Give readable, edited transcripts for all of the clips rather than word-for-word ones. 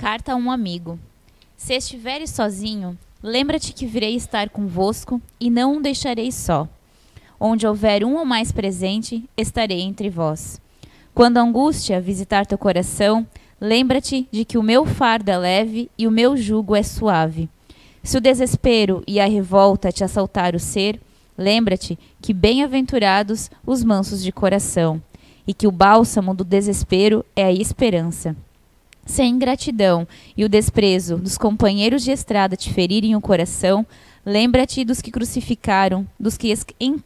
Carta a um amigo. Se estiveres sozinho, lembra-te que virei estar convosco e não o deixarei só. Onde houver um ou mais presente, estarei entre vós. Quando a angústia visitar teu coração, lembra-te de que o meu fardo é leve e o meu jugo é suave. Se o desespero e a revolta te assaltar o ser, lembra-te que bem-aventurados os mansos de coração, e que o bálsamo do desespero é a esperança. Se a ingratidão e o desprezo dos companheiros de estrada te ferirem o coração, lembra-te dos que crucificaram, dos que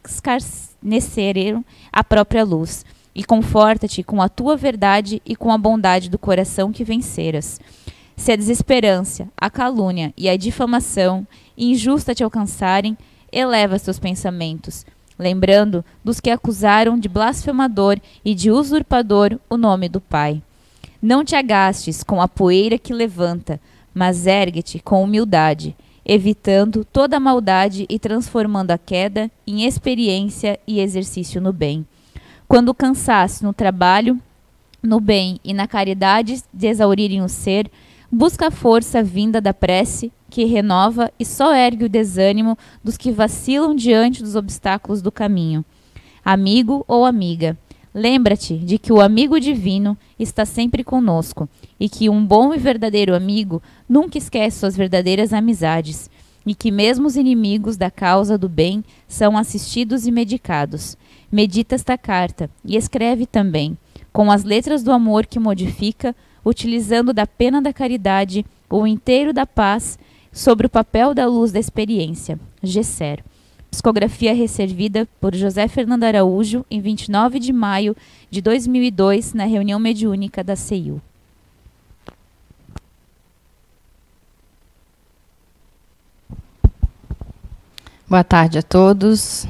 escarneceram a própria luz, e conforta-te com a tua verdade e com a bondade do coração que venceras. Se a desesperança, a calúnia e a difamação injusta te alcançarem, eleva teus pensamentos, lembrando dos que acusaram de blasfemador e de usurpador o nome do Pai. Não te agastes com a poeira que levanta, mas ergue-te com humildade, evitando toda a maldade e transformando a queda em experiência e exercício no bem. Quando o cansaço no trabalho, no bem e na caridade exaurirem o ser, busca a força vinda da prece, que renova e só ergue o desânimo dos que vacilam diante dos obstáculos do caminho. Amigo ou amiga, lembra-te de que o amigo divino está sempre conosco e que um bom e verdadeiro amigo nunca esquece suas verdadeiras amizades e que mesmo os inimigos da causa do bem são assistidos e medicados. Medita esta carta e escreve também, com as letras do amor que modifica, utilizando da pena da caridade o inteiro da paz sobre o papel da luz da experiência. Gesser. Psicografia recebida por José Fernando Araújo em 29 de maio de 2002, na reunião mediúnica da CEIU. Boa tarde a todos.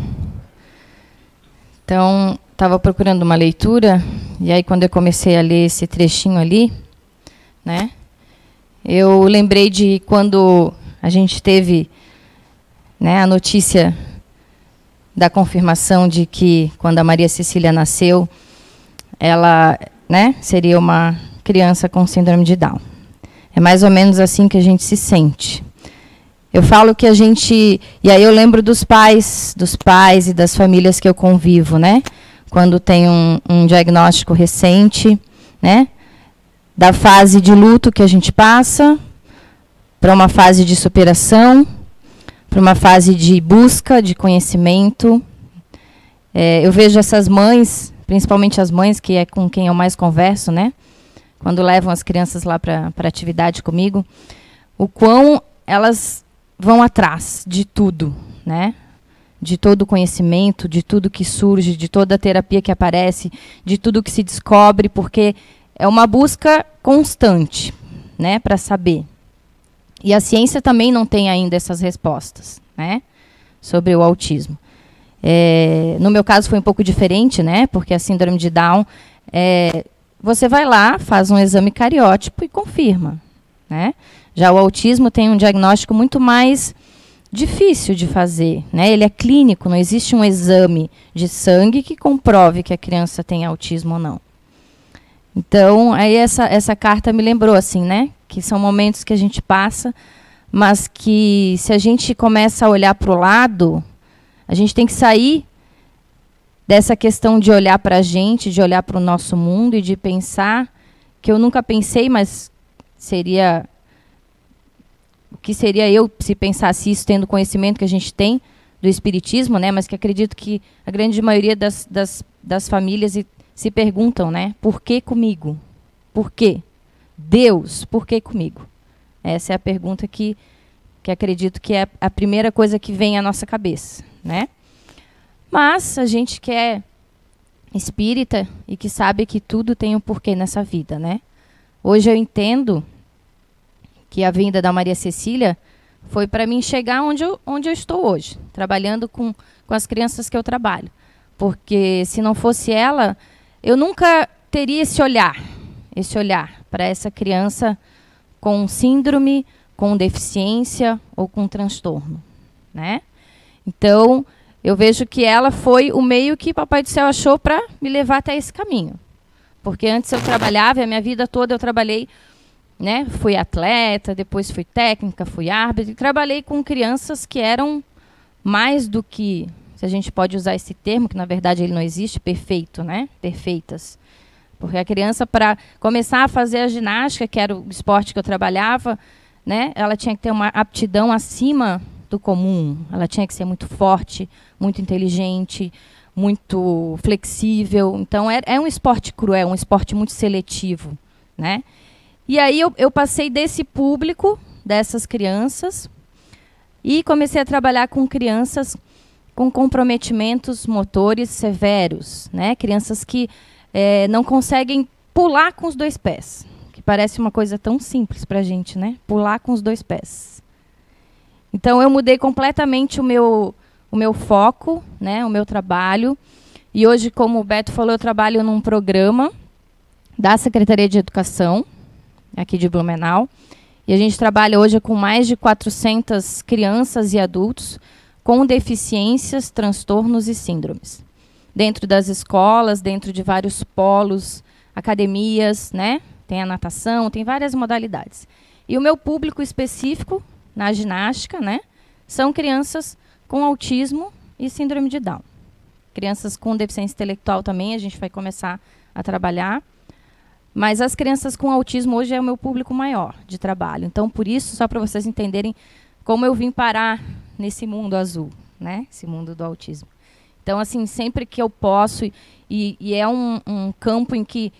Então, estava procurando uma leitura, e aí quando eu comecei a ler esse trechinho ali, né, eu lembrei de quando a gente teve, né, a notícia da confirmação de que, quando a Maria Cecília nasceu, ela, né, seria uma criança com síndrome de Down. É mais ou menos assim que a gente se sente. Eu falo que a gente... E aí eu lembro dos pais e das famílias que eu convivo, né? Quando tem um diagnóstico recente, né? Da fase de luto que a gente passa, para uma fase de superação, para uma fase de busca de conhecimento. Eu vejo essas mães, principalmente as mães, que é com quem eu mais converso, né? Quando levam as crianças lá para atividade comigo, o quão elas vão atrás de tudo, né? De todo o conhecimento, de tudo que surge, de toda a terapia que aparece, de tudo que se descobre, porque é uma busca constante, né, para saber. E a ciência também não tem ainda essas respostas, né, sobre o autismo. No meu caso foi um pouco diferente, né, porque a síndrome de Down, você vai lá, faz um exame cariótipo e confirma, né? Já o autismo tem um diagnóstico muito mais difícil de fazer, né? Ele é clínico, não existe um exame de sangue que comprove que a criança tem autismo ou não. Então, aí essa carta me lembrou, assim, né? Que são momentos que a gente passa, mas que se a gente começa a olhar para o lado, a gente tem que sair dessa questão de olhar para a gente, de olhar para o nosso mundo e de pensar, que eu nunca pensei, mas seria... O que seria eu se pensasse isso, tendo o conhecimento que a gente tem do espiritismo, né? Mas que acredito que a grande maioria das famílias se perguntam, né? Por que comigo? Por quê? Deus, por que comigo? Essa é a pergunta que acredito que é a primeira coisa que vem à nossa cabeça, né? Mas a gente que é espírita e que sabe que tudo tem um porquê nessa vida, né? Hoje eu entendo que a vinda da Maria Cecília foi para mim chegar onde eu estou hoje, trabalhando com as crianças que eu trabalho. Porque se não fosse ela, eu nunca teria esse olhar para essa criança com síndrome, com deficiência ou com transtorno, né? Então, eu vejo que ela foi o meio que Papai do Céu achou para me levar até esse caminho. Porque antes eu trabalhava, e a minha vida toda eu trabalhei né? Fui atleta, depois fui técnica, fui árbitro, e trabalhei com crianças que eram mais do que, se a gente pode usar esse termo, que na verdade ele não existe, perfeito, né? Perfeitas. Porque a criança, para começar a fazer a ginástica, que era o esporte que eu trabalhava, né? Ela tinha que ter uma aptidão acima do comum. Ela tinha que ser muito forte, muito inteligente, muito flexível. Então, é um esporte cruel, um esporte muito seletivo, né? E aí eu passei desse público, dessas crianças, e comecei a trabalhar com crianças com comprometimentos motores severos, né? Crianças que não conseguem pular com os 2 pés, que parece uma coisa tão simples para a gente, né? Pular com os 2 pés. Então, eu mudei completamente o meu foco, né? O meu trabalho. E hoje, como o Beto falou, eu trabalho num programa da Secretaria de Educação, aqui de Blumenau. E a gente trabalha hoje com mais de 400 crianças e adultos com deficiências, transtornos e síndromes. Dentro das escolas, dentro de vários polos, academias, né? Tem a natação, tem várias modalidades. E o meu público específico na ginástica, né? São crianças com autismo e síndrome de Down. Crianças com deficiência intelectual também, a gente vai começar a trabalhar. Mas as crianças com autismo hoje é o meu público maior de trabalho. Então, por isso, só para vocês entenderem como eu vim parar nesse mundo azul, né? Esse mundo do autismo. Então, assim, sempre que eu posso, e é um campo em que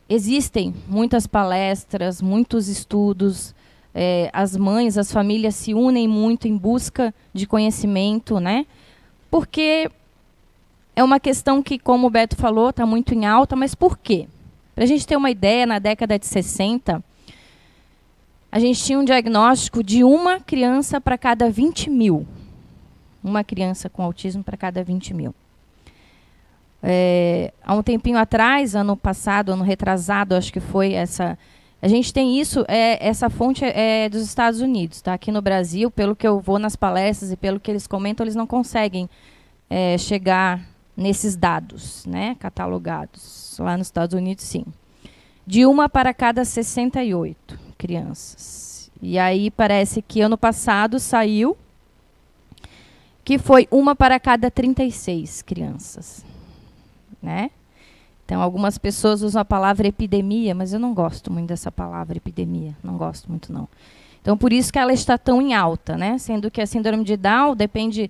existem muitas palestras, muitos estudos, as mães, as famílias se unem muito em busca de conhecimento, né? Porque é uma questão que, como o Beto falou, está muito em alta, mas por quê? Para a gente ter uma ideia, na década de 60, a gente tinha um diagnóstico de uma criança para cada 20 mil. Uma criança com autismo para cada 20 mil. Há um tempinho atrás, ano passado, ano retrasado, acho que foi essa... A gente tem isso, essa fonte é dos Estados Unidos. Tá? Aqui no Brasil, pelo que eu vou nas palestras e pelo que eles comentam, eles não conseguem chegar nesses dados, né, catalogados. Lá nos Estados Unidos, sim. De uma para cada 68 crianças. E aí parece que ano passado saiu que foi uma para cada 36 crianças. Né? Então, algumas pessoas usam a palavra epidemia, mas eu não gosto muito dessa palavra epidemia. Não gosto muito, não. Então, por isso que ela está tão em alta, né? Sendo que a síndrome de Down depende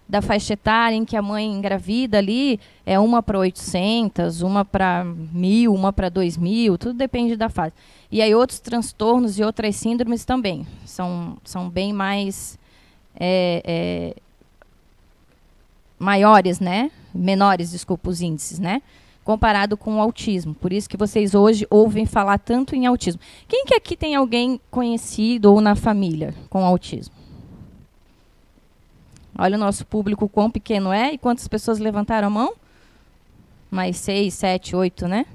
da faixa etária em que a mãe engravida ali, é uma para 800, uma para 1.000, uma para 2.000, tudo depende da fase. E aí outros transtornos e outras síndromes também são bem mais maiores, né? Menores, desculpa, os índices, né? Comparado com o autismo. Por isso que vocês hoje ouvem falar tanto em autismo. Quem que aqui tem alguém conhecido ou na família com autismo? Olha o nosso público, quão pequeno é e quantas pessoas levantaram a mão? Mais 6, 7, 8, né?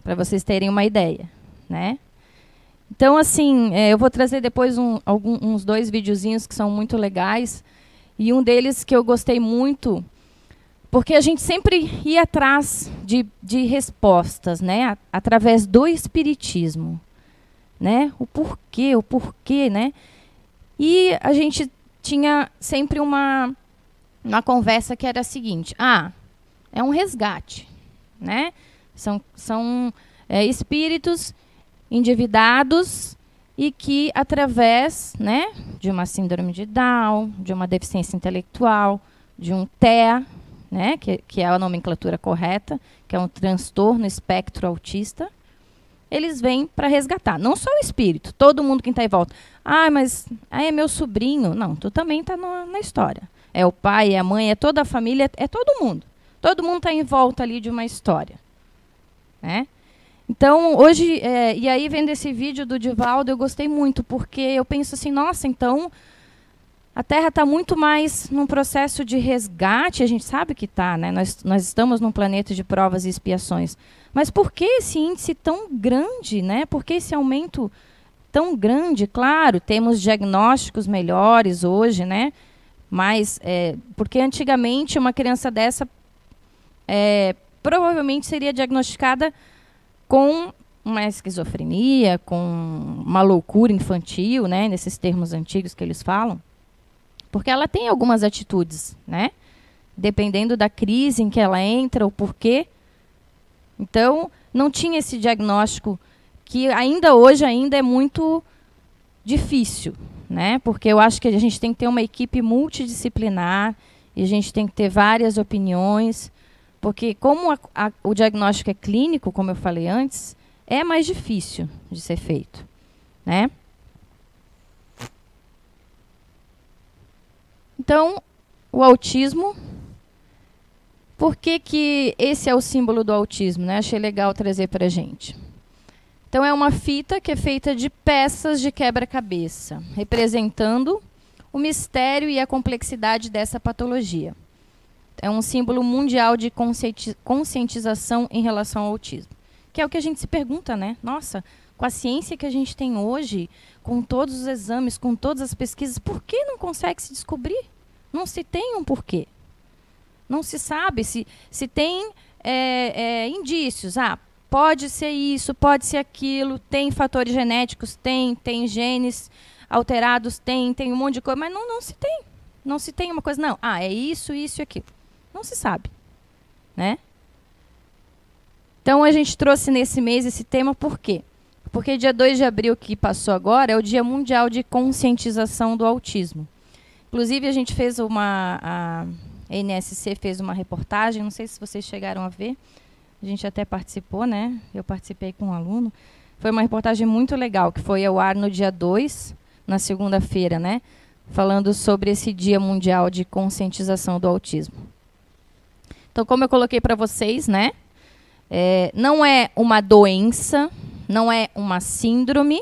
Para vocês terem uma ideia, né? Então, assim, eu vou trazer depois uns 2 videozinhos que são muito legais. E um deles que eu gostei muito, porque a gente sempre ia atrás de respostas, né? Através do espiritismo, né? O porquê, né? E a gente tinha sempre uma conversa que era a seguinte: é um resgate, né? São espíritos endividados e que, através, né, de uma síndrome de Down, de uma deficiência intelectual, de um TEA, né, que é a nomenclatura correta, que é um transtorno espectro autista, eles vêm para resgatar. Não só o espírito, todo mundo que está em volta. Mas é meu sobrinho. Não, tu também está na história. É o pai, é a mãe, é toda a família, é todo mundo. Todo mundo está em volta ali de uma história. Né? Então, hoje, e aí vendo esse vídeo do Divaldo, eu gostei muito, porque eu penso assim, nossa, então a Terra está muito mais num processo de resgate, a gente sabe que está, né? Nós estamos num planeta de provas e expiações. Mas por que esse índice tão grande, né? Por que esse aumento tão grande? Claro, temos diagnósticos melhores hoje, né? Mas, porque antigamente uma criança dessa provavelmente seria diagnosticada com uma esquizofrenia, com uma loucura infantil, né, nesses termos antigos que eles falam, porque ela tem algumas atitudes, né, dependendo da crise em que ela entra, o porquê. Então, não tinha esse diagnóstico que ainda hoje é muito difícil, né, porque eu acho que a gente tem que ter uma equipe multidisciplinar e a gente tem que ter várias opiniões, porque como o diagnóstico é clínico, como eu falei antes, é mais difícil de ser feito, né? Então, o autismo, por que esse é o símbolo do autismo, né? Achei legal trazer para a gente. Então, é uma fita que é feita de peças de quebra-cabeça, representando o mistério e a complexidade dessa patologia. É um símbolo mundial de conscientização em relação ao autismo. Que é o que a gente se pergunta, né? Nossa, com a ciência que a gente tem hoje, com todos os exames, com todas as pesquisas, por que não consegue se descobrir? Não se tem um porquê. Não se sabe se tem indícios. Ah, pode ser isso, pode ser aquilo, tem fatores genéticos, tem genes alterados, tem um monte de coisa, mas não se tem. Não se tem uma coisa, não. Ah, é isso e aquilo. Não se sabe, né? Então, a gente trouxe nesse mês esse tema por quê? Porque dia 2 de abril, que passou agora, é o Dia Mundial de Conscientização do Autismo. Inclusive, a gente fez a NSC fez uma reportagem, não sei se vocês chegaram a ver, a gente até participou, né? Eu participei com um aluno. Foi uma reportagem muito legal, que foi ao ar no dia 2, na segunda-feira, né? Falando sobre esse Dia Mundial de Conscientização do Autismo. Então, como eu coloquei para vocês, né? Não é uma doença, não é uma síndrome.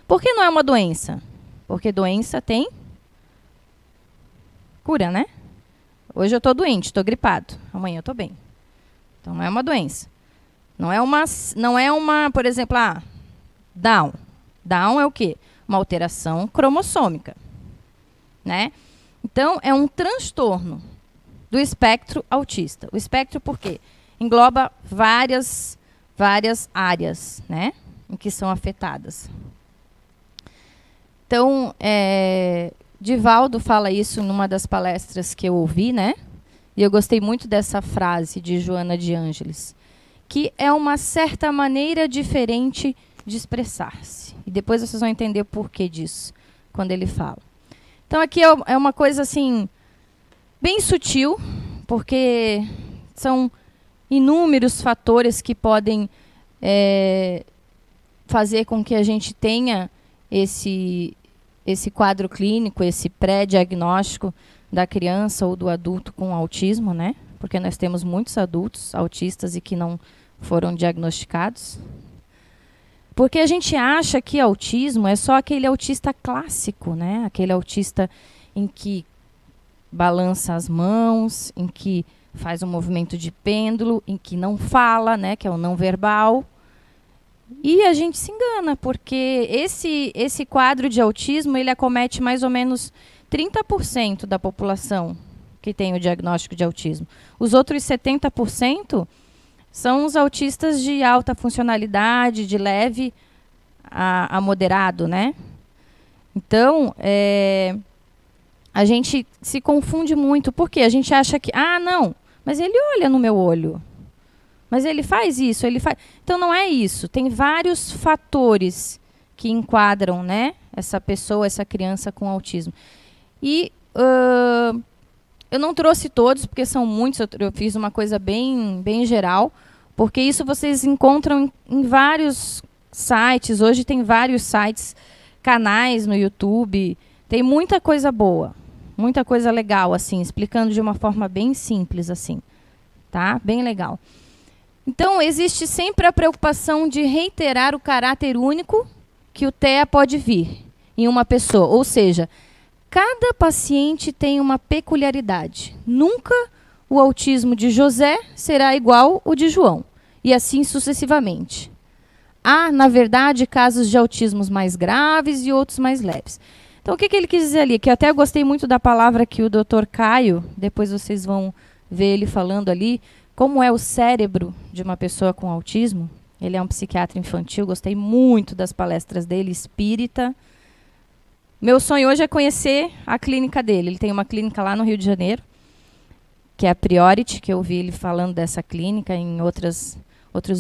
Por que não é uma doença? Porque doença tem cura, né? Hoje eu estou doente, estou gripado. Amanhã eu estou bem. Então, não é uma doença. Não é uma, por exemplo, Down. Down é o quê? Uma alteração cromossômica, né? Então, é um transtorno do espectro autista. O espectro por quê? Engloba várias áreas, né, em que são afetadas. Então, Divaldo fala isso numa das palestras que eu ouvi, né? E eu gostei muito dessa frase de Joana de Ângeles, que é uma certa maneira diferente de expressar-se. E depois vocês vão entender o porquê disso, quando ele fala. Então, aqui é uma coisa, assim, bem sutil, porque são inúmeros fatores que podem fazer com que a gente tenha esse quadro clínico, esse pré-diagnóstico da criança ou do adulto com autismo, né? Porque nós temos muitos adultos autistas e que não foram diagnosticados. Porque a gente acha que autismo é só aquele autista clássico, né? Aquele autista em que balança as mãos, em que faz um movimento de pêndulo, em que não fala, né? Que é o não verbal. E a gente se engana, porque esse quadro de autismo, ele acomete mais ou menos 30% da população que tem o diagnóstico de autismo. Os outros 70% são os autistas de alta funcionalidade, de leve a moderado, né? Então, a gente se confunde muito, porque a gente acha que, não, mas ele olha no meu olho. Mas ele faz isso, ele faz... Então, não é isso. Tem vários fatores que enquadram, né, essa pessoa, essa criança com autismo. E eu não trouxe todos, porque são muitos. Eu fiz uma coisa bem geral, porque isso vocês encontram em vários sites. Hoje tem vários sites, canais no YouTube. Tem muita coisa boa, muita coisa legal, assim, explicando de uma forma bem simples, assim, tá? Bem legal. Então, existe sempre a preocupação de reiterar o caráter único que o TEA pode vir em uma pessoa. Ou seja, cada paciente tem uma peculiaridade. Nunca o autismo de José será igual ao de João. E assim sucessivamente. Há, na verdade, casos de autismos mais graves e outros mais leves. Então, o que ele quis dizer ali? Que eu até gostei muito da palavra que o Dr. Caio, depois vocês vão ver ele falando ali, como é o cérebro de uma pessoa com autismo. Ele é um psiquiatra infantil, gostei muito das palestras dele, espírita. Meu sonho hoje é conhecer a clínica dele. Ele tem uma clínica lá no Rio de Janeiro, que é a Priority, que eu vi ele falando dessa clínica em outros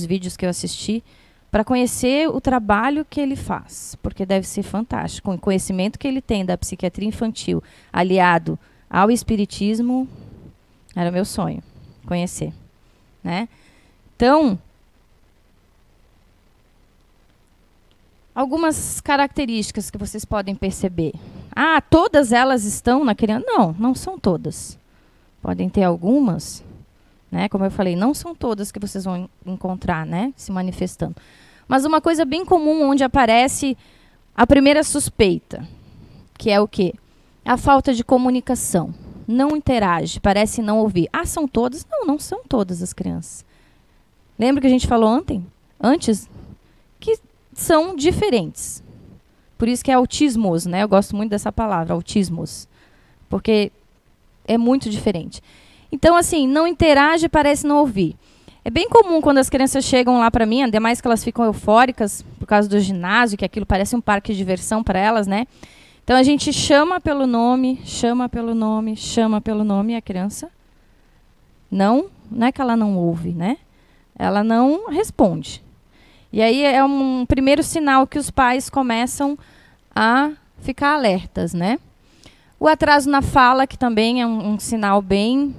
vídeos que eu assisti, para conhecer o trabalho que ele faz, porque deve ser fantástico. O conhecimento que ele tem da psiquiatria infantil, aliado ao espiritismo, era meu sonho, conhecer, né? Então, algumas características que vocês podem perceber. Ah, todas elas estão na criança? Não, não são todas. Podem ter algumas, né? Como eu falei, não são todas que vocês vão encontrar, né, se manifestando. Mas uma coisa bem comum onde aparece a primeira suspeita, que é o quê? A falta de comunicação. Não interage, parece não ouvir. Ah, são todas? Não, não são todas as crianças. Lembra que a gente falou antes? Que são diferentes. Por isso que é autismos, né? Eu gosto muito dessa palavra, autismos. Porque é muito diferente. Então, assim, não interage, parece não ouvir. É bem comum quando as crianças chegam lá para mim, ainda mais que elas ficam eufóricas por causa do ginásio, que aquilo parece um parque de diversão para elas, né? Então a gente chama pelo nome, e a criança não é que ela não ouve, né? Ela não responde. E aí é um primeiro sinal que os pais começam a ficar alertas, né? O atraso na fala, que também é um sinal bem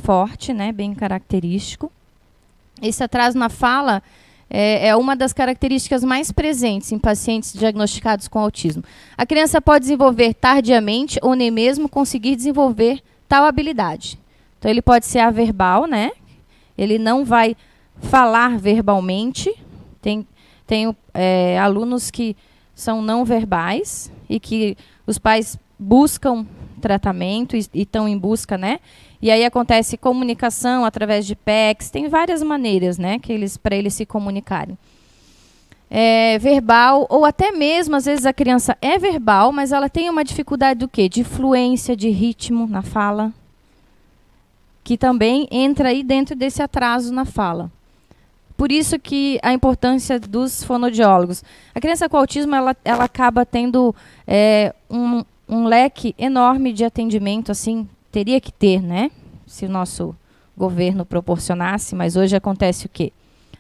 forte, né? Bem característico. Esse atraso na fala é uma das características mais presentes em pacientes diagnosticados com autismo. A criança pode desenvolver tardiamente ou nem mesmo conseguir desenvolver tal habilidade. Então, ele pode ser averbal, né? Ele não vai falar verbalmente. Tem alunos que são não verbais e que os pais buscam tratamento e estão em busca, né? E aí acontece comunicação através de PECs, tem várias maneiras, né, para eles se comunicarem. Verbal, ou até mesmo, às vezes a criança é verbal, mas ela tem uma dificuldade do quê? De fluência, de ritmo na fala, que também entra aí dentro desse atraso na fala. Por isso que a importância dos fonoaudiólogos. A criança com autismo, ela acaba tendo um leque enorme de atendimento, assim, teria que ter, né? Se o nosso governo proporcionasse, mas hoje acontece o quê?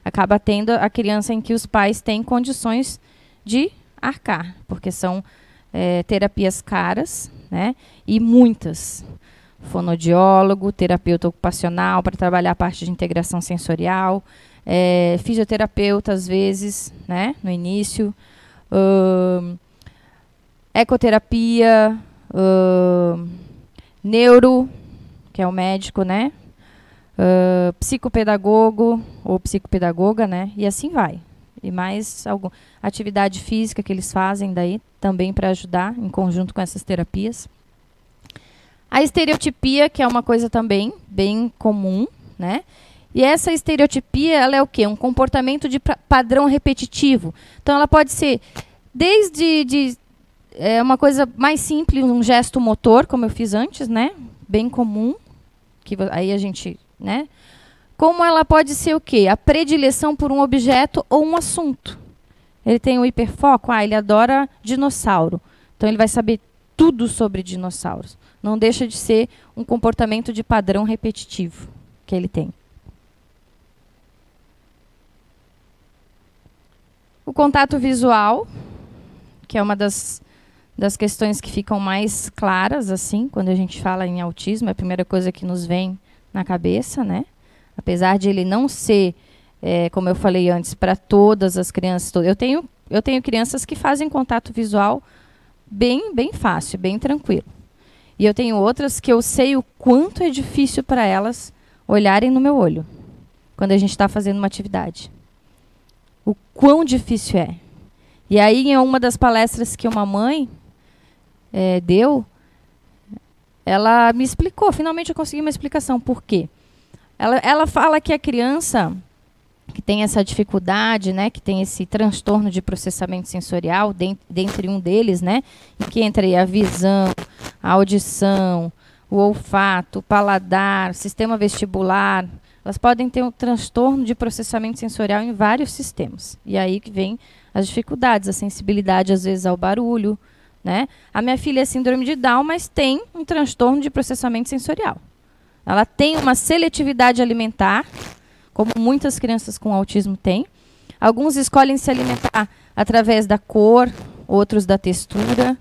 Acaba tendo a criança em que os pais têm condições de arcar, porque são terapias caras, né? E muitas. Fonoaudiólogo, terapeuta ocupacional para trabalhar a parte de integração sensorial, fisioterapeuta às vezes, né? No início, ecoterapia, neuro, que é o médico, né? Psicopedagogo ou psicopedagoga, né? E assim vai. E mais alguma atividade física que eles fazem daí também para ajudar em conjunto com essas terapias. A estereotipia, que é uma coisa também bem comum, né? E essa estereotipia, ela é o quê? Um comportamento de padrão repetitivo. Então, ela pode ser desde uma coisa mais simples, um gesto motor, como eu fiz antes, né? Bem comum, que aí a gente, né? Como ela pode ser o quê? A predileção por um objeto ou um assunto. Ele tem um hiperfoco, ele adora dinossauro. Então, ele vai saber tudo sobre dinossauros. Não deixa de ser um comportamento de padrão repetitivo que ele tem. O contato visual, que é uma das questões que ficam mais claras, assim, quando a gente fala em autismo, é a primeira coisa que nos vem na cabeça, né? Apesar de ele não ser, como eu falei antes, para todas as crianças. Eu tenho crianças que fazem contato visual bem fácil, bem tranquilo. E eu tenho outras que eu sei o quanto é difícil para elas olharem no meu olho, quando a gente está fazendo uma atividade. O quão difícil é. E aí, em uma das palestras que uma mãe deu, ela me explicou, finalmente eu consegui uma explicação. Por quê? Ela fala que a criança que tem essa dificuldade, né, que tem esse transtorno de processamento sensorial, dentre um deles, né, em que entra aí a visão, a audição, o olfato, o paladar, o sistema vestibular, elas podem ter um transtorno de processamento sensorial em vários sistemas. E aí que vem as dificuldades, a sensibilidade, às vezes, ao barulho, né? A minha filha é síndrome de Down, mas tem um transtorno de processamento sensorial. Ela tem uma seletividade alimentar, como muitas crianças com autismo têm. Alguns escolhem se alimentar através da cor, outros da textura.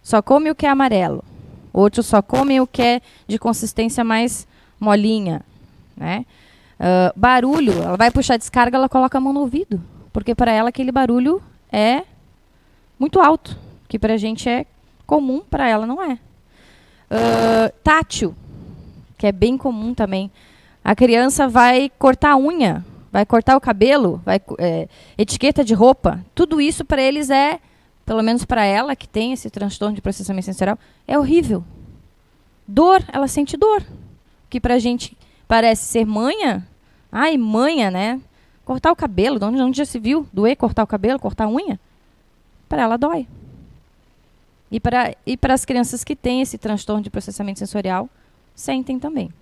Só come o que é amarelo. Outros só comem o que é de consistência mais molinha, né? Barulho, ela vai puxar a descarga, ela coloca a mão no ouvido. Porque para ela aquele barulho é muito alto. Que para a gente é comum, para ela não é. Tátil, que é bem comum também. A criança vai cortar a unha, vai cortar o cabelo, etiqueta de roupa. Tudo isso para eles é, pelo menos para ela, que tem esse transtorno de processamento sensorial, é horrível. Dor, ela sente dor. Que para a gente parece ser manha. Ai, manha, né? Cortar o cabelo, onde já se viu? Doer, cortar o cabelo, cortar a unha? Para ela dói. E para as crianças que têm esse transtorno de processamento sensorial, sentem também.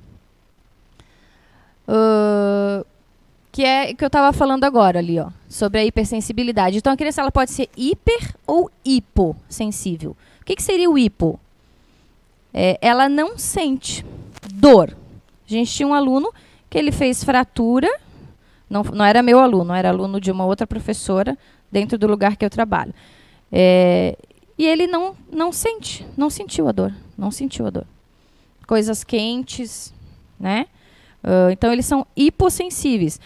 Que é o que eu estava falando agora ali, ó, sobre a hipersensibilidade. Então, a criança ela pode ser hiper ou hipossensível. O que seria o hipo? Ela não sente dor. A gente tinha um aluno que ele fez fratura, não era meu aluno, era aluno de uma outra professora dentro do lugar que eu trabalho. E ele não sentiu a dor, não sentiu a dor. Coisas quentes, né? Então, eles são hipossensíveis.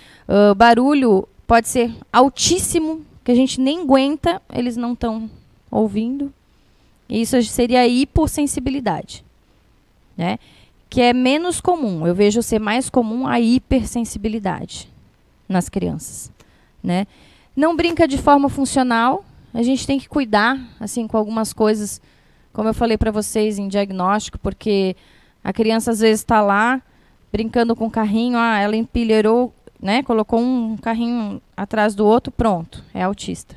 Barulho pode ser altíssimo, que a gente nem aguenta, eles não estão ouvindo. Isso seria a hipossensibilidade, né? Que é menos comum. Eu vejo ser mais comum a hipersensibilidade nas crianças, né? Não brinca de forma funcional. A gente tem que cuidar, assim, com algumas coisas, como eu falei para vocês, em diagnóstico, porque a criança às vezes está lá brincando com o carrinho, ela empilheirou, né, colocou um carrinho atrás do outro, pronto, é autista.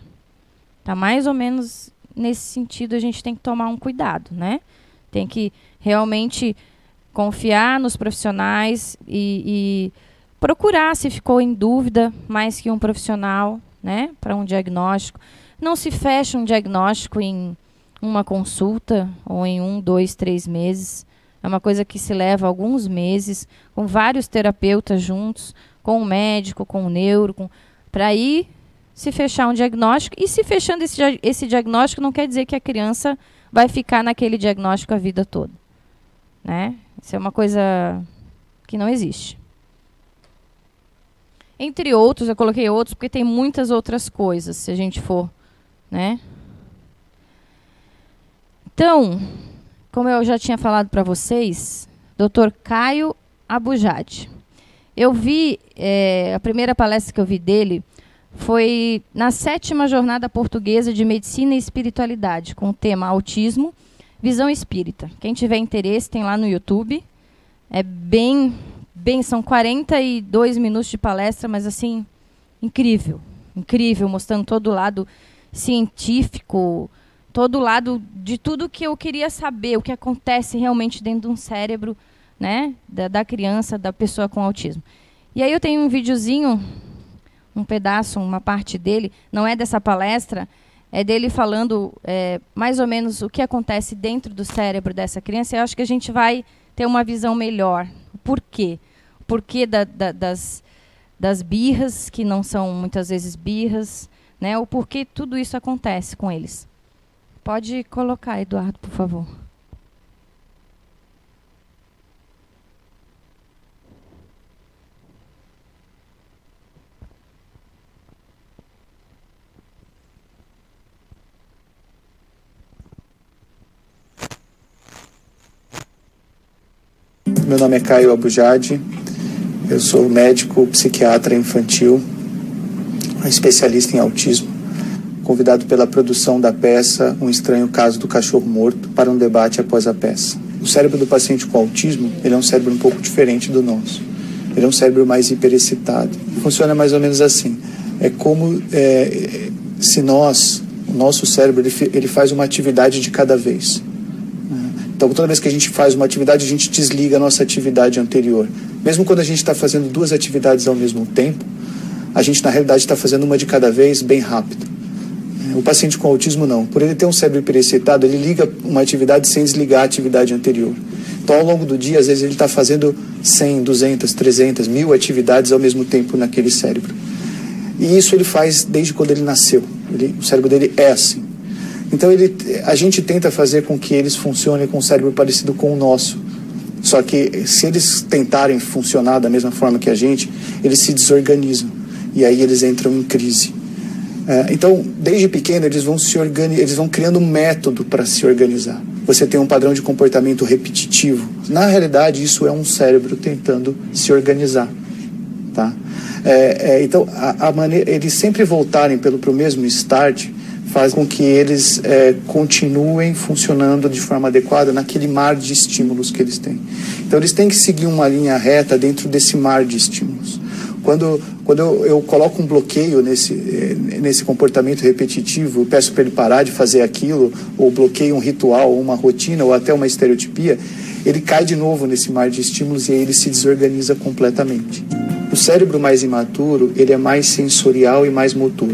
Tá mais ou menos nesse sentido, a gente tem que tomar um cuidado, né? Tem que realmente confiar nos profissionais e procurar, se ficou em dúvida, mais que um profissional, né, para um diagnóstico. Não se fecha um diagnóstico em uma consulta ou em 1, 2, 3 meses. É uma coisa que se leva alguns meses, com vários terapeutas juntos, com o médico, com o neuro, para aí se fechar um diagnóstico. E se fechando esse diagnóstico, não quer dizer que a criança vai ficar naquele diagnóstico a vida toda, né? Isso é uma coisa que não existe. Entre outros, eu coloquei outros, porque tem muitas outras coisas, se a gente for, né? Então, como eu já tinha falado para vocês, Dr. Caio Abujade. Eu vi, a primeira palestra que eu vi dele foi na 7ª Jornada Portuguesa de Medicina e Espiritualidade, com o tema Autismo, Visão Espírita. Quem tiver interesse, tem lá no YouTube. É bem, são 42 minutos de palestra, mas assim, incrível, mostrando todo o lado científico, todo o lado de tudo que eu queria saber, o que acontece realmente dentro de um cérebro, né, da criança, da pessoa com autismo. E aí eu tenho um videozinho, um pedaço, uma parte dele, não é dessa palestra, é dele falando mais ou menos o que acontece dentro do cérebro dessa criança. Eu acho que a gente vai ter uma visão melhor. Por quê? O porquê das birras, que não são muitas vezes birras, né? O porquê tudo isso acontece com eles. Pode colocar, Eduardo, por favor. Meu nome é Caio Abujade, eu sou médico psiquiatra infantil, especialista em autismo, convidado pela produção da peça Um Estranho Caso do Cachorro Morto para um debate após a peça. O cérebro do paciente com autismo, ele é um cérebro um pouco diferente do nosso. Ele é um cérebro mais hiperexcitado. Funciona mais ou menos assim. É como se o nosso cérebro, ele faz uma atividade de cada vez. Então, toda vez que a gente faz uma atividade, a gente desliga a nossa atividade anterior. Mesmo quando a gente está fazendo duas atividades ao mesmo tempo, a gente, na realidade, está fazendo uma de cada vez bem rápido. O paciente com autismo, não. Por ele ter um cérebro hiperexcitado, ele liga uma atividade sem desligar a atividade anterior. Então, ao longo do dia, às vezes, ele está fazendo 100, 200, 300, 1000 atividades ao mesmo tempo naquele cérebro. E isso ele faz desde quando ele nasceu. O cérebro dele é assim. Então, a gente tenta fazer com que eles funcionem com um cérebro parecido com o nosso. Só que, se eles tentarem funcionar da mesma forma que a gente, eles se desorganizam. E aí eles entram em crise. Então, desde pequeno, eles vão criando um método para se organizar. Você tem um padrão de comportamento repetitivo. Na realidade, isso é um cérebro tentando se organizar. Tá? Então, eles sempre voltarem para o mesmo start faz com que eles continuem funcionando de forma adequada naquele mar de estímulos que eles têm. Então, eles têm que seguir uma linha reta dentro desse mar de estímulos. Quando eu coloco um bloqueio nesse comportamento repetitivo, peço para ele parar de fazer aquilo, ou bloqueio um ritual, ou uma rotina, ou até uma estereotipia, ele cai de novo nesse mar de estímulos e aí ele se desorganiza completamente. O cérebro mais imaturo, ele é mais sensorial e mais motor.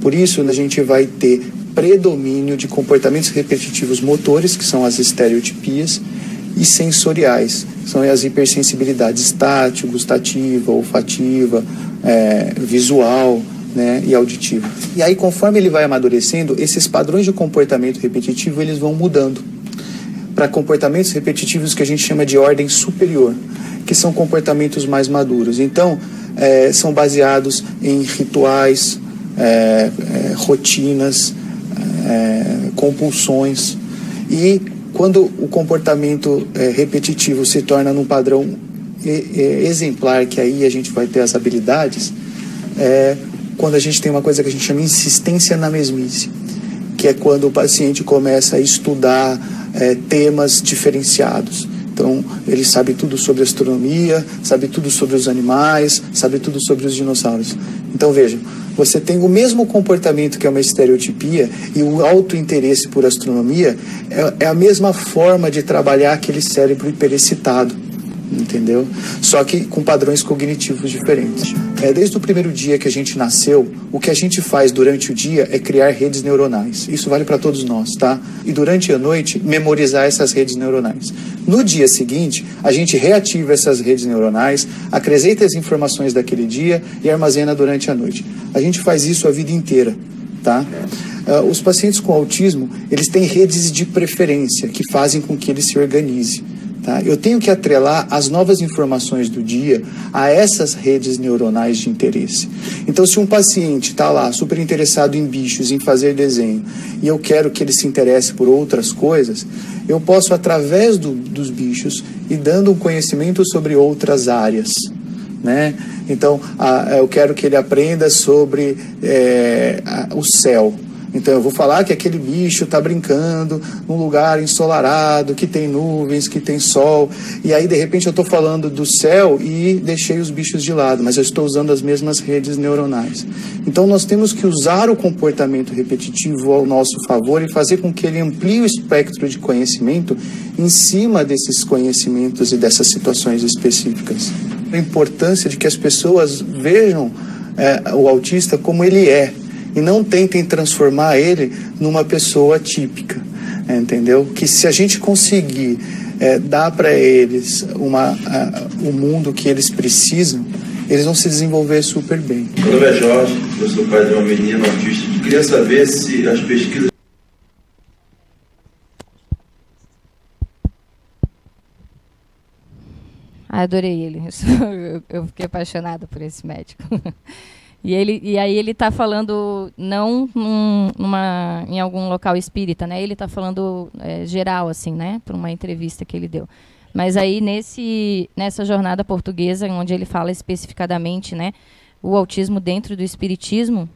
Por isso, a gente vai ter predomínio de comportamentos repetitivos motores, que são as estereotipias, e sensoriais, são as hipersensibilidades estática, gustativa, olfativa, visual, né, e auditiva. E aí, conforme ele vai amadurecendo, esses padrões de comportamento repetitivo, eles vão mudando para comportamentos repetitivos que a gente chama de ordem superior, que são comportamentos mais maduros. Então, são baseados em rituais, rotinas, compulsões. E quando o comportamento repetitivo se torna num padrão exemplar, que aí a gente vai ter as habilidades, quando a gente tem uma coisa que a gente chama de insistência na mesmice, que é quando o paciente começa a estudar temas diferenciados. Então, ele sabe tudo sobre astronomia, sabe tudo sobre os animais, sabe tudo sobre os dinossauros. Então, vejam, você tem o mesmo comportamento que é uma estereotipia e o autointeresse por astronomia é a mesma forma de trabalhar aquele cérebro hiperexcitado, entendeu? Só que com padrões cognitivos diferentes. Desde o primeiro dia que a gente nasceu, o que a gente faz durante o dia é criar redes neuronais. Isso vale para todos nós, tá? E durante a noite, memorizar essas redes neuronais. No dia seguinte, a gente reativa essas redes neuronais, acrescenta as informações daquele dia e armazena durante a noite. A gente faz isso a vida inteira, tá? Os pacientes com autismo, eles têm redes de preferência que fazem com que ele se organize. Tá? Eu tenho que atrelar as novas informações do dia a essas redes neuronais de interesse. Então, se um paciente está lá super interessado em bichos, em fazer desenho, e eu quero que ele se interesse por outras coisas, eu posso, através dos bichos, ir dando um conhecimento sobre outras áreas. Né? Então, eu quero que ele aprenda sobre o céu. Então, eu vou falar que aquele bicho está brincando num lugar ensolarado, que tem nuvens, que tem sol. E aí, de repente, eu estou falando do céu e deixei os bichos de lado, mas eu estou usando as mesmas redes neuronais. Então, nós temos que usar o comportamento repetitivo ao nosso favor e fazer com que ele amplie o espectro de conhecimento em cima desses conhecimentos e dessas situações específicas. A importância de que as pessoas vejam o autista como ele é, e não tentem transformar ele numa pessoa típica, entendeu? Que se a gente conseguir dar para eles o mundo que eles precisam, eles vão se desenvolver super bem. Meu nome é Jorge, eu sou pai de uma menina autista. Eu queria saber se as pesquisas... Adorei ele. Eu fiquei apaixonada por esse médico. E aí ele está falando não em algum local espírita, né? Ele está falando geral, assim, né? Por uma entrevista que ele deu. Mas aí nessa jornada portuguesa, onde ele fala especificadamente, né, o autismo dentro do espiritismo,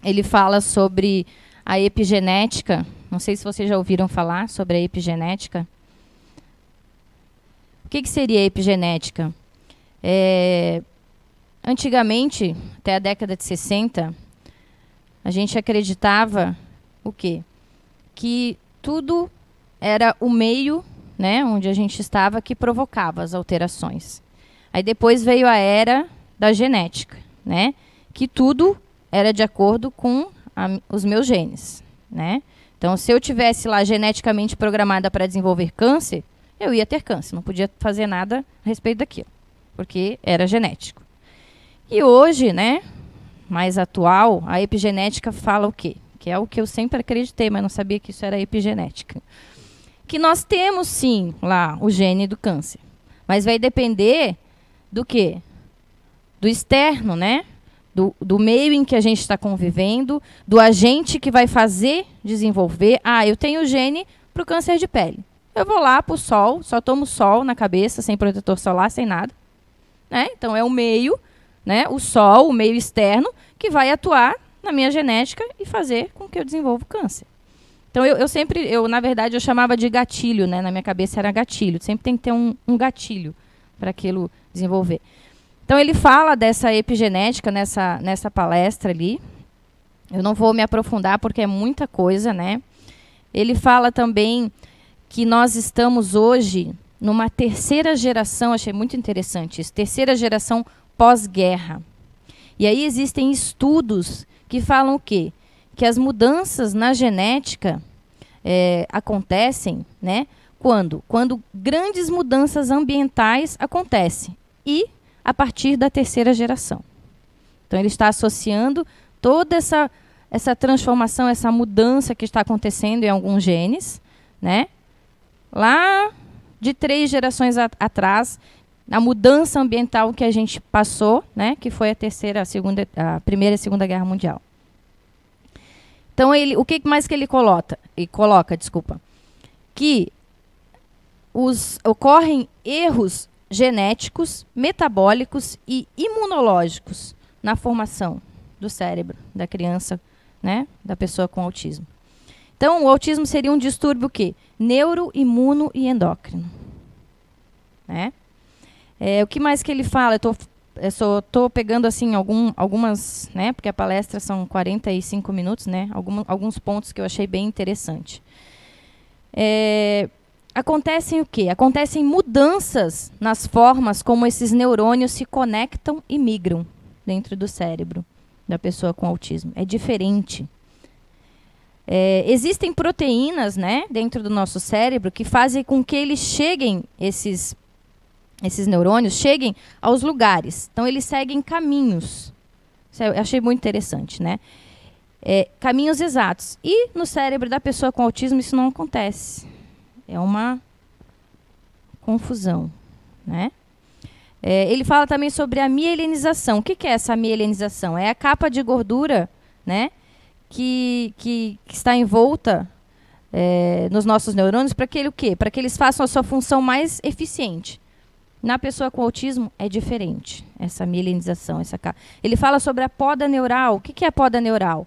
ele fala sobre a epigenética. Não sei se vocês já ouviram falar sobre a epigenética. O que seria a epigenética? Antigamente, até a década de 60, a gente acreditava o quê? Que tudo era o meio, né, onde a gente estava, que provocava as alterações. Aí depois veio a era da genética, né, que tudo era de acordo com os meus genes, né. Então, se eu tivesse lá geneticamente programada para desenvolver câncer, eu ia ter câncer, não podia fazer nada a respeito daquilo, porque era genético. E hoje, né, mais atual, a epigenética fala o quê? Que é o que eu sempre acreditei, mas não sabia que isso era epigenética. Que nós temos, sim, lá o gene do câncer, mas vai depender do quê? Do externo, né? Do meio em que a gente está convivendo, do agente que vai fazer desenvolver. Ah, eu tenho gene para o câncer de pele. Eu vou lá para o sol, só tomo sol na cabeça, sem protetor solar, sem nada. Né? Então, é o meio, né? O sol, o meio externo, que vai atuar na minha genética e fazer com que eu desenvolva câncer. Então, na verdade, eu chamava de gatilho, né? Na minha cabeça era gatilho. Sempre tem que ter um gatilho para aquilo desenvolver. Então, ele fala dessa epigenética nessa palestra ali. Eu não vou me aprofundar porque é muita coisa, né? Ele fala também que nós estamos hoje numa terceira geração, achei muito interessante isso, terceira geração pós-guerra. E aí existem estudos que falam o quê? Que as mudanças na genética acontecem, né? Quando grandes mudanças ambientais acontecem. E a partir da terceira geração. Então, ele está associando toda essa transformação, essa mudança que está acontecendo em alguns genes, né? Lá de 3 gerações atrás, a mudança ambiental que a gente passou, né? Que foi a Primeira e Segunda Guerra Mundial. Então, o que mais que ele coloca? Que ocorrem erros genéticos, metabólicos e imunológicos na formação do cérebro da criança, né, da pessoa com autismo. Então, o autismo seria um distúrbio o quê? Neuro, imuno e endócrino. Né? O que mais que ele fala? Eu só estou pegando assim, algumas, né, porque a palestra são 45 minutos, né, alguns pontos que eu achei bem interessante. Acontecem o quê? Acontecem mudanças nas formas como esses neurônios se conectam e migram dentro do cérebro da pessoa com autismo. É diferente. Existem proteínas, né, dentro do nosso cérebro que fazem com que esses neurônios cheguem aos lugares. Então, eles seguem caminhos. Isso eu achei muito interessante, né? Caminhos exatos. E no cérebro da pessoa com autismo isso não acontece. É uma confusão, né? Ele fala também sobre a mielinização. O que é essa mielinização? É a capa de gordura, né, que está envolta nos nossos neurônios para que o quê? Para que eles façam a sua função mais eficiente. Na pessoa com autismo é diferente essa mielinização. Ele fala sobre a poda neural. O que é a poda neural?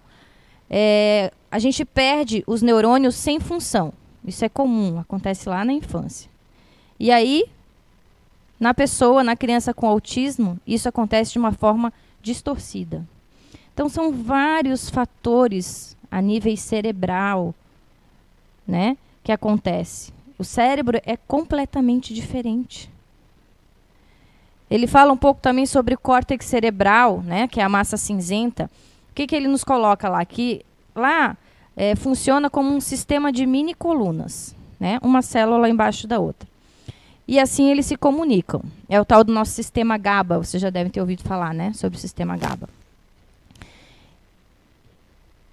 A gente perde os neurônios sem função. Isso é comum, acontece lá na infância. E aí, na criança com autismo, isso acontece de uma forma distorcida. Então, são vários fatores a nível cerebral, né, que acontece. O cérebro é completamente diferente. Ele fala um pouco também sobre o córtex cerebral, né, que é a massa cinzenta. O que ele nos coloca lá? Que lá funciona como um sistema de mini colunas, né, uma célula embaixo da outra. E assim eles se comunicam. É o tal do nosso sistema GABA. Vocês já devem ter ouvido falar, né, sobre o sistema GABA.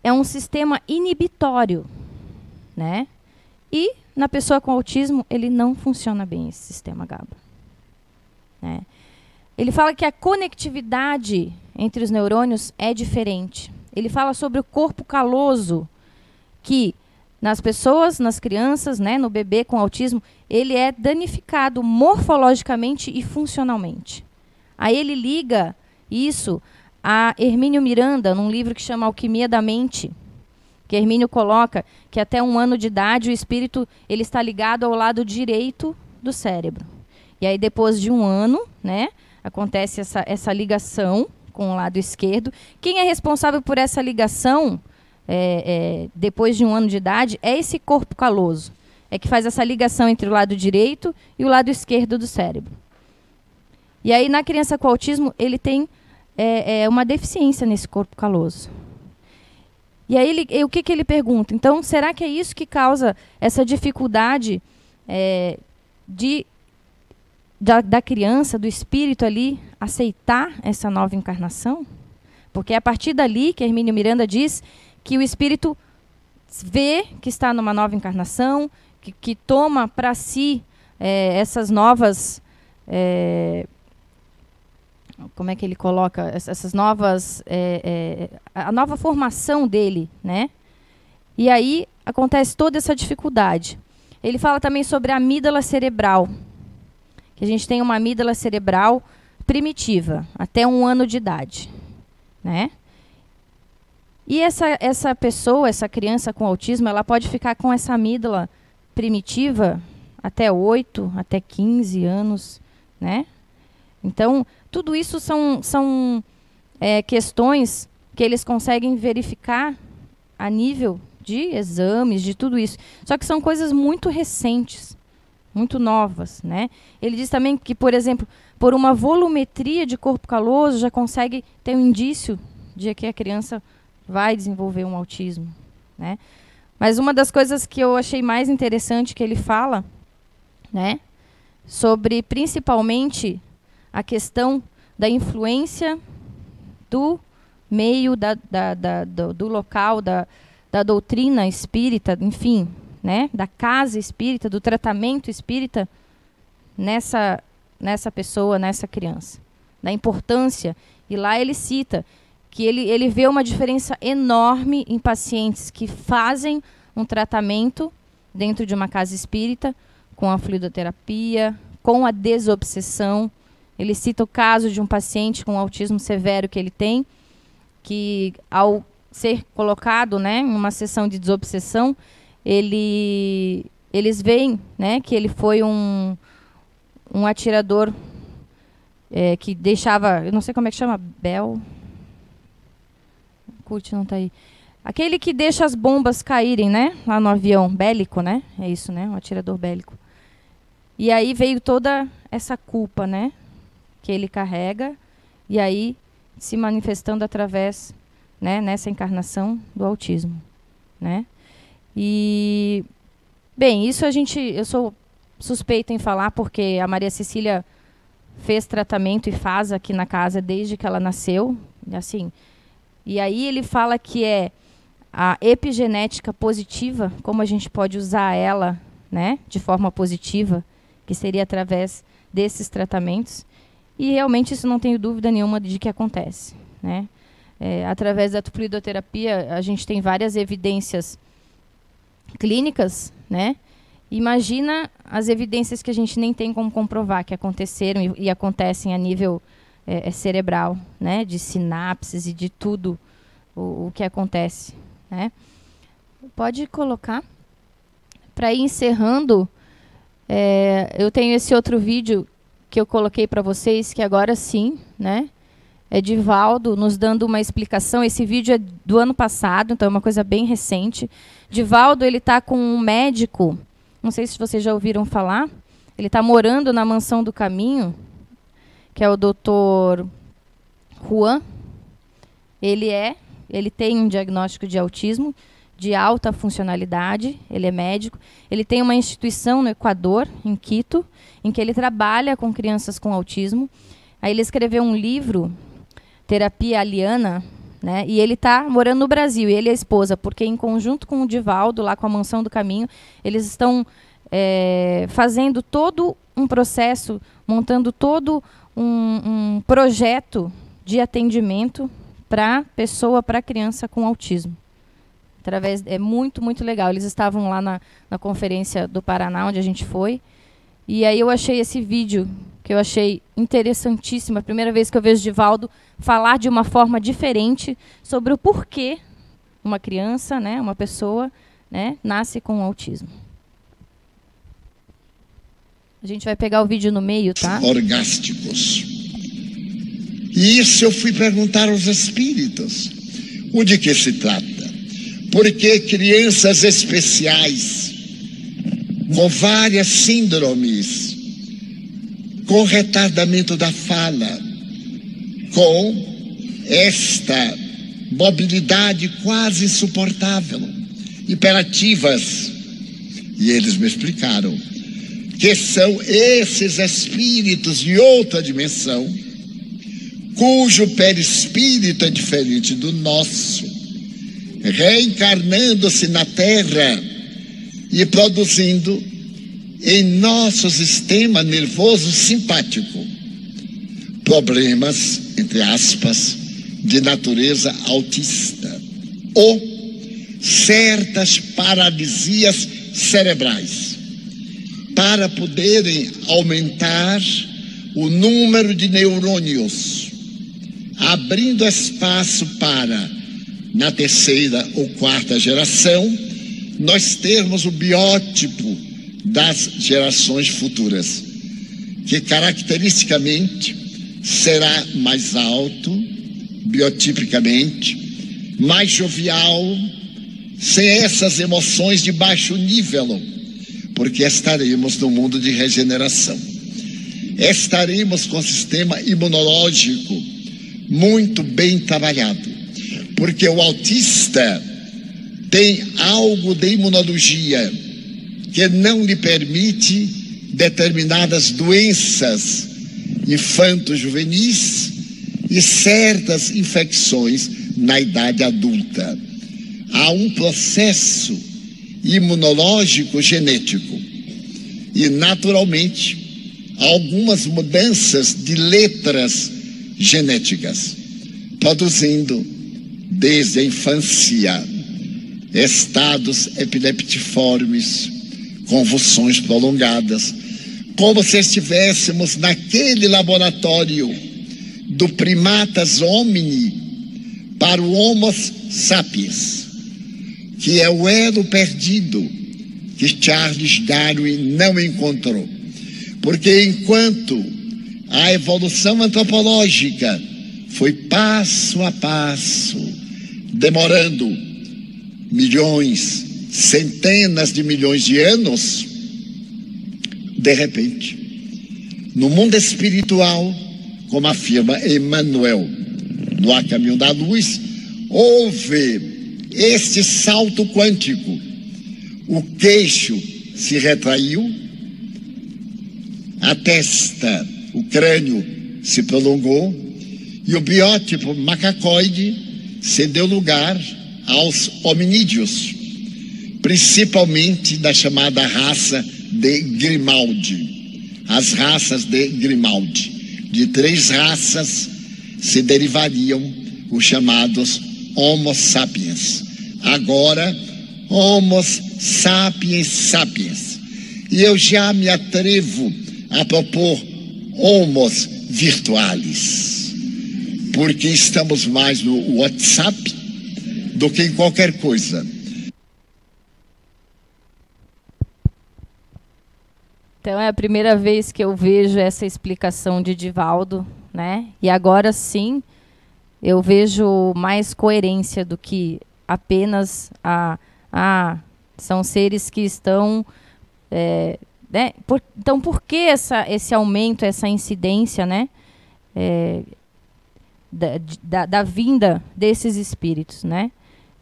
É um sistema inibitório, né? E na pessoa com autismo ele não funciona bem, esse sistema GABA. Né? Ele fala que a conectividade entre os neurônios é diferente. Ele fala sobre o corpo caloso, que nas pessoas, nas crianças, né, no bebê com autismo, ele é danificado morfologicamente e funcionalmente. Aí ele liga isso a Hermínio Miranda, num livro que chama Alquimia da Mente, que Hermínio coloca que até 1 ano de idade o espírito ele está ligado ao lado direito do cérebro. E aí depois de 1 ano, né, acontece essa ligação com o lado esquerdo. Quem é responsável por essa ligação, depois de 1 ano de idade, é esse corpo caloso, é que faz essa ligação entre o lado direito e o lado esquerdo do cérebro. E aí, na criança com autismo, ele tem uma deficiência nesse corpo caloso. E aí, o que ele pergunta? Então, será que é isso que causa essa dificuldade da criança, do espírito ali, aceitar essa nova encarnação? Porque é a partir dali que Hermínio Miranda diz que o espírito vê que está numa nova encarnação, que toma para si essas novas... como é que ele coloca? Essas novas... a nova formação dele, né? E aí acontece toda essa dificuldade. Ele fala também sobre a amígdala cerebral. Que a gente tem uma amígdala cerebral primitiva, até 1 ano de idade, né? E essa pessoa, essa criança com autismo, ela pode ficar com essa amígdala primitiva até 8, até 15 anos, né? Então, tudo isso são questões que eles conseguem verificar a nível de exames, de tudo isso. Só que são coisas muito recentes, muito novas, né? Ele diz também que, por exemplo, por uma volumetria de corpo caloso, já consegue ter um indício de que a criança vai desenvolver um autismo, né? Mas uma das coisas que eu achei mais interessante que ele fala, né, sobre principalmente a questão da influência do meio, do local, da doutrina espírita, enfim, né, da casa espírita, do tratamento espírita nessa pessoa, nessa criança. Da importância. E lá ele cita que ele vê uma diferença enorme em pacientes que fazem um tratamento dentro de uma casa espírita, com a fluidoterapia, com a desobsessão. Ele cita o caso de um paciente com autismo severo que ele tem, que ao ser colocado, né, em uma sessão de desobsessão, eles veem, né, que ele foi um atirador que deixava, eu não sei como é que chama, Kurt não está aí. Aquele que deixa as bombas caírem, né, lá no avião bélico, né? É isso, né, um atirador bélico. E aí veio toda essa culpa, né, que ele carrega, e aí se manifestando através, né, nessa encarnação do autismo, né? E bem, isso eu sou suspeita em falar porque a Maria Cecília fez tratamento e faz aqui na casa desde que ela nasceu, assim. E aí ele fala que é a epigenética positiva, como a gente pode usar ela, né, de forma positiva, que seria através desses tratamentos. E realmente isso não tenho dúvida nenhuma de que acontece, né? Através da fluidoterapia, a gente tem várias evidências clínicas, né? Imagina as evidências que a gente nem tem como comprovar que aconteceram e acontecem a nível cerebral, né? De sinapses e de tudo o que acontece, né? Pode colocar. Para ir encerrando, eu tenho esse outro vídeo que eu coloquei para vocês, que agora sim, né? É Divaldo nos dando uma explicação. Esse vídeo é do ano passado, então é uma coisa bem recente. Divaldo, ele está com um médico, não sei se vocês já ouviram falar, ele está morando na Mansão do Caminho, que é o Dr. Juan. Ele tem um diagnóstico de autismo de alta funcionalidade, ele é médico. Ele tem uma instituição no Equador, em Quito, em que ele trabalha com crianças com autismo. Aí ele escreveu um livro, Terapia Aliana, né? E ele está morando no Brasil, ele e a esposa, porque em conjunto com o Divaldo, lá com a Mansão do Caminho, eles estão fazendo todo um processo, montando todo um projeto de atendimento para criança com autismo. É muito, muito legal. Eles estavam lá na conferência do Paraná, onde a gente foi, e aí eu achei esse vídeo, que eu achei interessantíssimo. A primeira vez que eu vejo Divaldo falar de uma forma diferente sobre o porquê uma criança, né, uma pessoa, né, nasce com autismo. A gente vai pegar o vídeo no meio, tá? Orgásticos. E isso eu fui perguntar aos espíritos. O de que se trata? Porque crianças especiais com várias síndromes, com retardamento da fala, com esta mobilidade quase insuportável, hiperativas. E eles me explicaram que são esses espíritos de outra dimensão, cujo perispírito é diferente do nosso, reencarnando-se na Terra e produzindo em nosso sistema nervoso simpático problemas, entre aspas, de natureza autista ou certas paralisias cerebrais, para poderem aumentar o número de neurônios, abrindo espaço para, na terceira ou quarta geração, nós termos o biótipo das gerações futuras, que caracteristicamente será mais alto, biotipicamente, mais jovial, sem essas emoções de baixo nível, porque estaremos no mundo de regeneração. Estaremos com o sistema imunológico muito bem trabalhado, porque o autista tem algo de imunologia que não lhe permite determinadas doenças infanto-juvenis e certas infecções na idade adulta. Há um processo imunológico genético e, naturalmente, algumas mudanças de letras genéticas, produzindo, desde a infância, estados epileptiformes, convulsões prolongadas, como se estivéssemos naquele laboratório do primatas homini para o Homo sapiens, que é o elo perdido que Charles Darwin não encontrou. Porque enquanto a evolução antropológica foi passo a passo, demorando milhões, centenas de milhões de anos, de repente, no mundo espiritual, como afirma Emmanuel no A Caminho da Luz, houve este salto quântico. O queixo se retraiu, a testa, o crânio se prolongou e o biótipo macacoide cedeu lugar aos hominídeos, principalmente da chamada raça de Grimaldi. As raças de Grimaldi. De 3 raças se derivariam os chamados Homo sapiens. Agora, Homo sapiens sapiens. E eu já me atrevo a propor Homos virtualis, porque estamos mais no WhatsApp do que em qualquer coisa. Então é a primeira vez que eu vejo essa explicação de Divaldo, né? E agora sim eu vejo mais coerência do que apenas são seres que estão... né? Então por que esse aumento, essa incidência, né? Da vinda desses espíritos, né?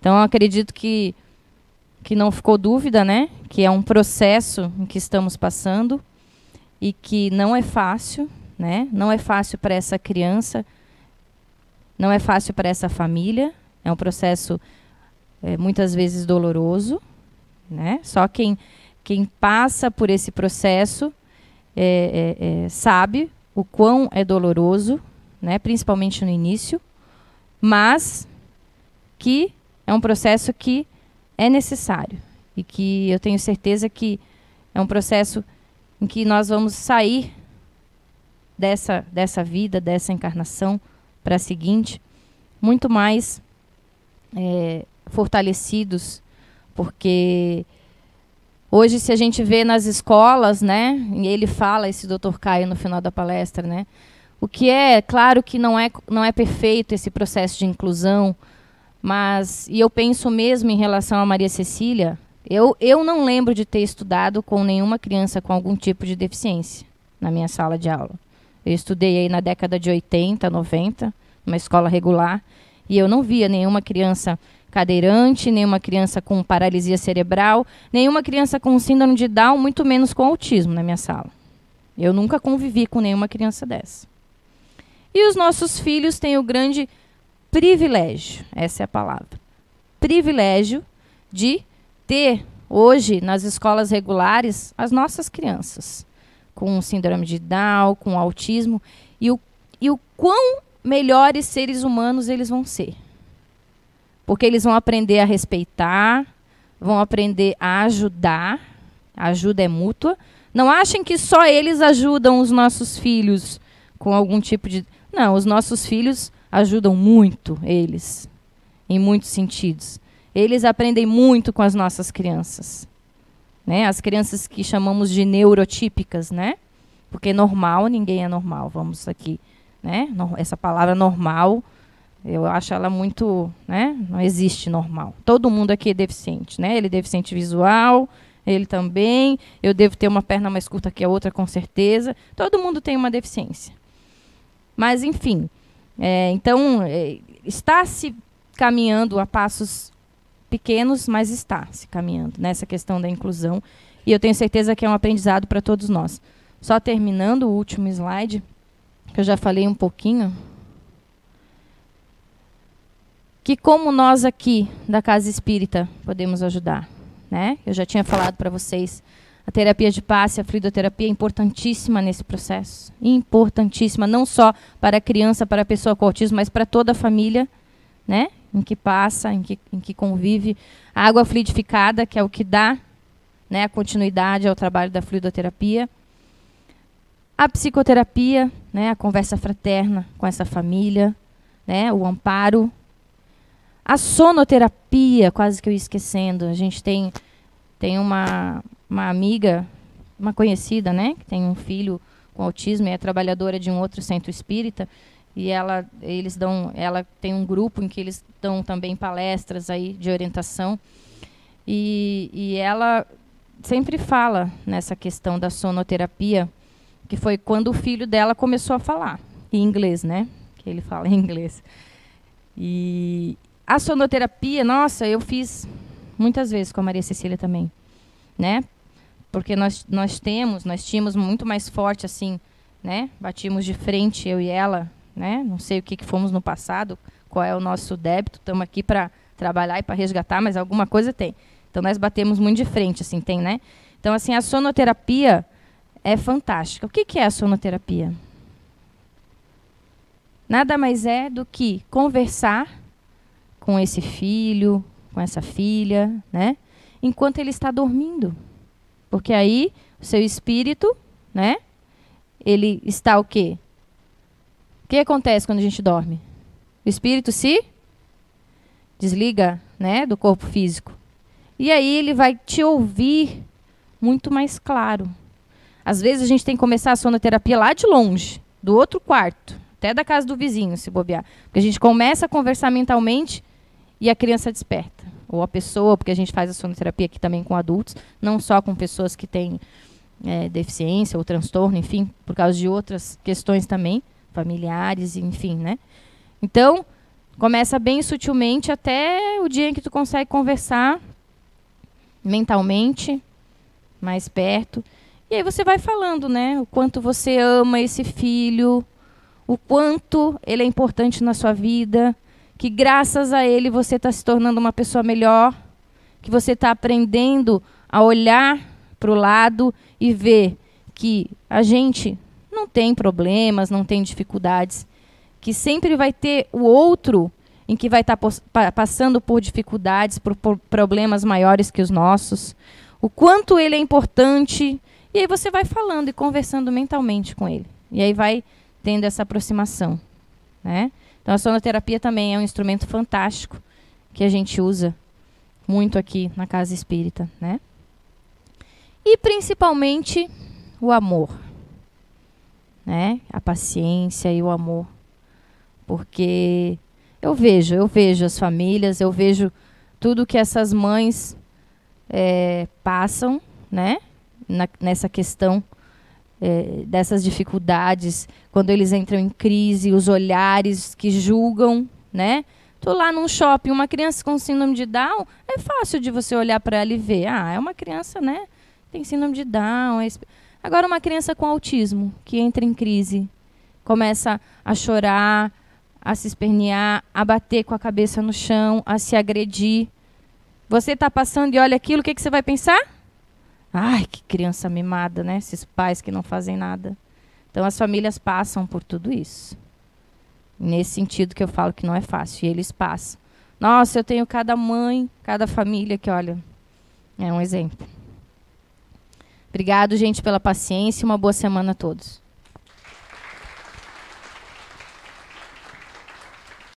Então eu acredito que não ficou dúvida, né? Que é um processo em que estamos passando e que não é fácil, né? Não é fácil para essa criança, não é fácil para essa família, é um processo muitas vezes doloroso, né? Só quem passa por esse processo sabe o quão é doloroso, né? Principalmente no início, mas que é um processo que é necessário e que eu tenho certeza que é um processo em que nós vamos sair dessa vida, dessa encarnação para a seguinte, muito mais fortalecidos, porque hoje, se a gente vê nas escolas, né, e ele fala, esse Dr. Caio, no final da palestra, né, o que claro que não é perfeito esse processo de inclusão, mas, e eu penso mesmo em relação a Maria Cecília, Eu não lembro de ter estudado com nenhuma criança com algum tipo de deficiência na minha sala de aula. Eu estudei aí na década de 80, 90, numa escola regular, e eu não via nenhuma criança cadeirante, nenhuma criança com paralisia cerebral, nenhuma criança com síndrome de Down, muito menos com autismo na minha sala. Eu nunca convivi com nenhuma criança dessa. E os nossos filhos têm o grande privilégio, essa é a palavra, privilégio de ter hoje nas escolas regulares as nossas crianças com síndrome de Down, com autismo, e o quão melhores seres humanos eles vão ser. Porque eles vão aprender a respeitar, vão aprender a ajudar, a ajuda é mútua. Não achem que só eles ajudam os nossos filhos com algum tipo de... Não, os nossos filhos ajudam muito eles, em muitos sentidos. Eles aprendem muito com as nossas crianças. Né? As crianças que chamamos de neurotípicas, né? Porque normal, ninguém é normal. Vamos aqui, né? Essa palavra normal, eu acho ela muito, né? Não existe normal. Todo mundo aqui é deficiente, né? Ele é deficiente visual, ele também. Eu devo ter uma perna mais curta que a outra, com certeza. Todo mundo tem uma deficiência. Mas, enfim, então, está se caminhando a passos pequenos, mas está se caminhando nessa questão da inclusão. E eu tenho certeza que é um aprendizado para todos nós. Só terminando o último slide, que eu já falei um pouquinho, que como nós aqui da Casa Espírita podemos ajudar, né? Eu já tinha falado para vocês, a terapia de passe, a fluidoterapia é importantíssima nesse processo. Importantíssima, não só para a criança, para a pessoa com autismo, mas para toda a família, né? Em que passa, em que convive. A água fluidificada, que é o que dá, né, a continuidade ao trabalho da fluidoterapia. A psicoterapia, né, a conversa fraterna com essa família, né, o amparo. A sonoterapia, quase que eu ia esquecendo. A gente tem uma amiga, uma conhecida, né, que tem um filho com autismo e é trabalhadora de um outro centro espírita. E ela tem um grupo em que eles dão também palestras aí de orientação. E ela sempre fala nessa questão da sonoterapia, que foi quando o filho dela começou a falar em inglês, né? Que ele fala em inglês. E a sonoterapia, nossa, eu fiz muitas vezes com a Maria Cecília também, né? Porque nós tínhamos muito mais forte assim, né? Batíamos de frente, eu e ela, né? Não sei o que fomos no passado, qual é o nosso débito, estamos aqui para trabalhar e para resgatar, mas alguma coisa tem. Então nós batemos muito de frente, assim, tem, né? Então, assim, a sonoterapia é fantástica. O que é a sonoterapia? Nada mais é do que conversar com esse filho, com essa filha, né? Enquanto ele está dormindo. Porque aí o seu espírito, né? Ele está o quê? O que acontece quando a gente dorme? O espírito se desliga, né, do corpo físico. E aí ele vai te ouvir muito mais claro. Às vezes a gente tem que começar a sonoterapia lá de longe, do outro quarto, até da casa do vizinho, se bobear. Porque a gente começa a conversar mentalmente e a criança desperta. Ou a pessoa, porque a gente faz a sonoterapia aqui também com adultos, não só com pessoas que têm deficiência ou transtorno, enfim, por causa de outras questões também, familiares, enfim, né? Então, começa bem sutilmente até o dia em que tu consegue conversar mentalmente, mais perto. E aí você vai falando, né? O quanto você ama esse filho, o quanto ele é importante na sua vida, que graças a ele você está se tornando uma pessoa melhor, que você está aprendendo a olhar para o lado e ver que a gente não tem problemas, não tem dificuldades, que sempre vai ter o outro em que vai estar passando por dificuldades, por problemas maiores que os nossos, o quanto ele é importante, e aí você vai falando e conversando mentalmente com ele. E aí vai tendo essa aproximação, né? Então a sonoterapia também é um instrumento fantástico que a gente usa muito aqui na Casa Espírita, né? E principalmente o amor, né? A paciência e o amor. Porque eu vejo as famílias, eu vejo tudo que essas mães passam, né, nessa questão dessas dificuldades, quando eles entram em crise, os olhares que julgam, né? Tô lá num shopping, uma criança com síndrome de Down, é fácil de você olhar para ela e ver, é uma criança, né? Tem síndrome de Down. Agora uma criança com autismo, que entra em crise, começa a chorar, a se espernear, a bater com a cabeça no chão, a se agredir. Você está passando e olha aquilo, o que você vai pensar? Ai, que criança mimada, né? Esses pais que não fazem nada. Então, as famílias passam por tudo isso. Nesse sentido que eu falo que não é fácil. E eles passam. Nossa, eu tenho cada mãe, cada família que, olha, é um exemplo. Obrigado, gente, pela paciência e uma boa semana a todos.